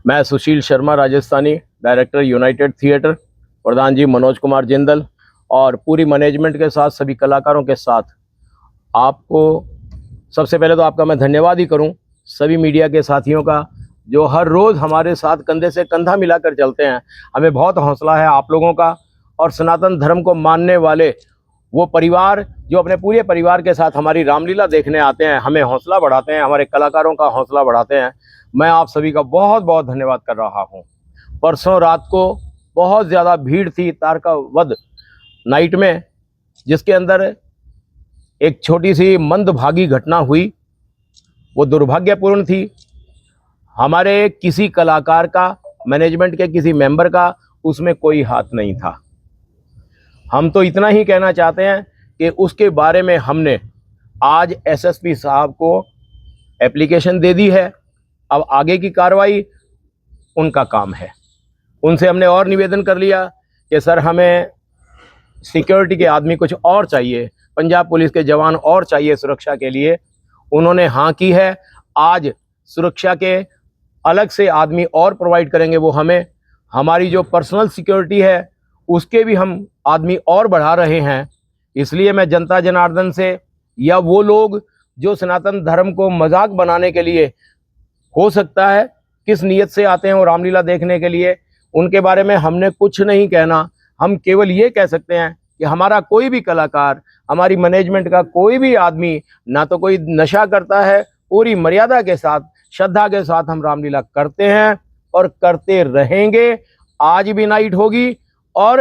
मैं Sushil Sharma, Rajasthani, director United Theatre, प्रधान जी मनोज कुमार जिंदल और पूरी मैनेजमेंट के साथ सभी कलाकारों के साथ आपको सबसे पहले तो आपका मैं धन्यवाद ही करूं, सभी मीडिया के साथियों का जो हर रोज़ हमारे साथ कंधे से कंधा मिलाकर चलते हैं। हमें बहुत हौसला है आप लोगों का, और सनातन धर्म को मानने वाले वो परिवार जो अपने पूरे परिवार के साथ हमारी रामलीला देखने आते हैं, हमें हौसला बढ़ाते हैं, हमारे कलाकारों का हौसला बढ़ाते हैं। मैं आप सभी का बहुत बहुत धन्यवाद कर रहा हूं। परसों रात को बहुत ज़्यादा भीड़ थी तारका वध नाइट में, जिसके अंदर एक छोटी सी मंदभागी घटना हुई। वो दुर्भाग्यपूर्ण थी। हमारे किसी कलाकार का, मैनेजमेंट के किसी मेंबर का उसमें कोई हाथ नहीं था। हम तो इतना ही कहना चाहते हैं कि उसके बारे में हमने आज एसएसपी साहब को एप्लीकेशन दे दी है। अब आगे की कार्रवाई उनका काम है। उनसे हमने और निवेदन कर लिया कि सर हमें सिक्योरिटी के आदमी कुछ और चाहिए, पंजाब पुलिस के जवान और चाहिए सुरक्षा के लिए। उन्होंने हाँ की है। आज सुरक्षा के अलग से आदमी और प्रोवाइड करेंगे वो हमें। हमारी जो पर्सनल सिक्योरिटी है उसके भी हम आदमी और बढ़ा रहे हैं। इसलिए मैं जनता जनार्दन से, या वो लोग जो सनातन धर्म को मजाक बनाने के लिए हो सकता है किस नीयत से आते हैं वो रामलीला देखने के लिए, उनके बारे में हमने कुछ नहीं कहना। हम केवल ये कह सकते हैं कि हमारा कोई भी कलाकार, हमारी मैनेजमेंट का कोई भी आदमी ना तो कोई नशा करता है, पूरी मर्यादा के साथ, श्रद्धा के साथ हम रामलीला करते हैं और करते रहेंगे। आज भी नाइट होगी और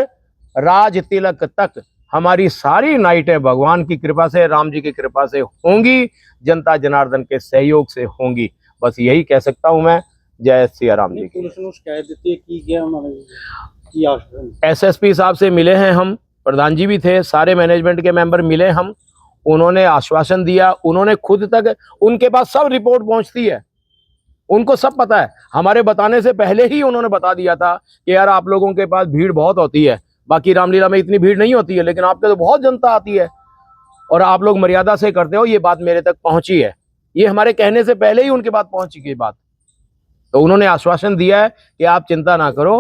राज तिलक तक हमारी सारी नाइटें भगवान की कृपा से, राम जी की कृपा से होंगी, जनता जनार्दन के सहयोग से होंगी। बस यही कह सकता हूं मैं। जय सिया राम जी की। पुलिस ने शिकायत दी है कि गया उन्होंने एसएसपी साहब से मिले हैं हम, प्रधान जी भी थे, सारे मैनेजमेंट के मेंबर मिले हम। उन्होंने आश्वासन दिया, उन्होंने खुद तक, उनके पास सब रिपोर्ट पहुंचती है, उनको सब पता है। हमारे बताने से पहले ही उन्होंने बता दिया था कि यार आप लोगों के पास भीड़ बहुत होती है, बाकी रामलीला में इतनी भीड़ नहीं होती है, लेकिन आपके तो बहुत जनता आती है और आप लोग मर्यादा से करते हो। ये बात मेरे तक पहुंची है, ये हमारे कहने से पहले ही उनके पास पहुंची गई बात। तो उन्होंने आश्वासन दिया है कि आप चिंता ना करो,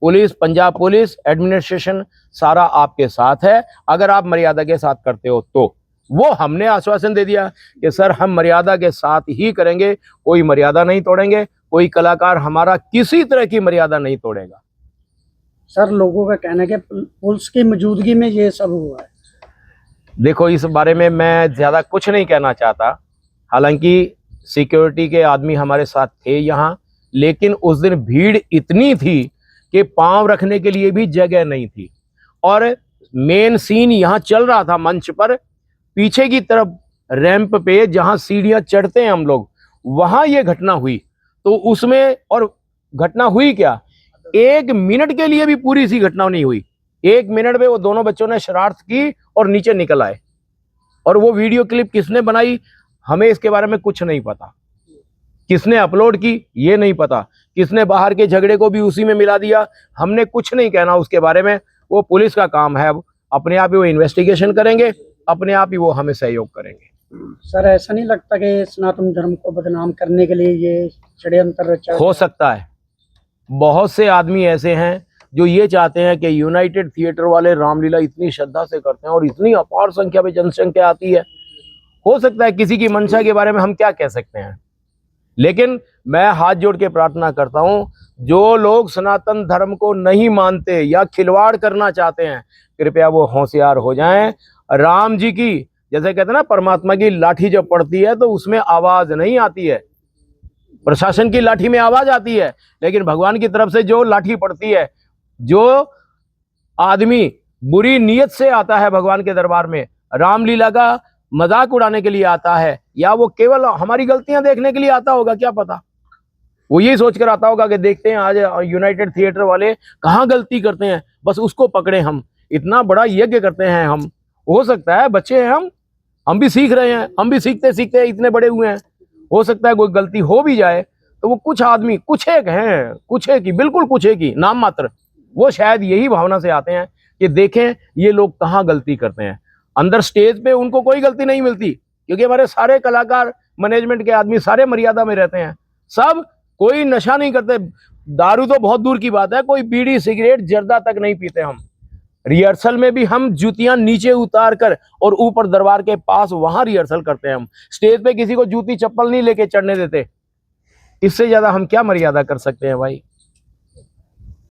पुलिस, पंजाब पुलिस एडमिनिस्ट्रेशन सारा आपके साथ है, अगर आप मर्यादा के साथ करते हो तो। वो हमने आश्वासन दे दिया कि सर हम मर्यादा के साथ ही करेंगे, कोई मर्यादा नहीं तोड़ेंगे, कोई कलाकार हमारा किसी तरह की मर्यादा नहीं तोड़ेगा। सर लोगों का कहना है कि पुलिस की मौजूदगी में ये सब हुआ है। देखो इस बारे में मैं ज़्यादा कुछ नहीं कहना चाहता। हालांकि सिक्योरिटी के आदमी हमारे साथ थे यहाँ, लेकिन उस दिन भीड़ इतनी थी कि पांव रखने के लिए भी जगह नहीं थी। और मेन सीन यहाँ चल रहा था मंच पर, पीछे की तरफ रैंप पे जहाँ सीढ़ियाँ चढ़ते हैं हम लोग, वहाँ ये घटना हुई। तो उसमें, और घटना हुई क्या, 1 मिनट के लिए भी पूरी सी घटना नहीं हुई। 1 मिनट में वो दोनों बच्चों ने शरारत की और नीचे निकल आए। और वो वीडियो क्लिप किसने बनाई हमें इसके बारे में कुछ नहीं पता, किसने अपलोड की ये नहीं पता, किसने बाहर के झगड़े को भी उसी में मिला दिया, हमने कुछ नहीं कहना उसके बारे में। वो पुलिस का काम है, अपने आप ही वो इन्वेस्टिगेशन करेंगे, अपने आप ही वो हमें सहयोग करेंगे। सर ऐसा नहीं लगता कि सनातन धर्म को बदनाम करने के लिए ये षड्यंत्र रचा? हो सकता है, बहुत से आदमी ऐसे हैं जो ये चाहते हैं कि यूनाइटेड थिएटर वाले रामलीला इतनी श्रद्धा से करते हैं और इतनी अपार संख्या में जनसंख्या आती है। हो सकता है, किसी की मंशा के बारे में हम क्या कह सकते हैं। लेकिन मैं हाथ जोड़ के प्रार्थना करता हूं, जो लोग सनातन धर्म को नहीं मानते या खिलवाड़ करना चाहते हैं, कृपया वो होशियार हो जाएं। राम जी की, जैसे कहते हैं ना, परमात्मा की लाठी जब पड़ती है तो उसमें आवाज नहीं आती है, प्रशासन की लाठी में आवाज आती है, लेकिन भगवान की तरफ से जो लाठी पड़ती है, जो आदमी बुरी नीयत से आता है भगवान के दरबार में, रामलीला का मजाक उड़ाने के लिए आता है, या वो केवल हमारी गलतियां देखने के लिए आता होगा, क्या पता। वो यही सोचकर आता होगा कि देखते हैं आज यूनाइटेड थिएटर वाले कहाँ गलती करते हैं, बस उसको पकड़े हम। इतना बड़ा यज्ञ करते हैं हम, हो सकता है बच्चे हैं हम भी सीख रहे हैं, हम भी सीखते सीखते इतने बड़े हुए हैं। हो सकता है कोई गलती हो भी जाए तो वो कुछ आदमी, कुछ एक हैं, कुछ एक ही, बिल्कुल कुछ एक ही, नाम मात्र, वो शायद यही भावना से आते हैं कि देखें ये लोग कहाँ गलती करते हैं। अंदर स्टेज पे उनको कोई गलती नहीं मिलती, क्योंकि हमारे सारे कलाकार, मैनेजमेंट के आदमी सारे मर्यादा में रहते हैं। सब कोई नशा नहीं करते, दारू तो बहुत दूर की बात है, कोई बीड़ी सिगरेट जर्दा तक नहीं पीते हम। रिहर्सल में भी हम जूतियां नीचे उतार कर और ऊपर दरबार के पास वहां रिहर्सल करते हैं। हम स्टेज पे किसी को जूती चप्पल नहीं लेके चढ़ने देते। इससे ज्यादा हम क्या मर्यादा कर सकते हैं भाई।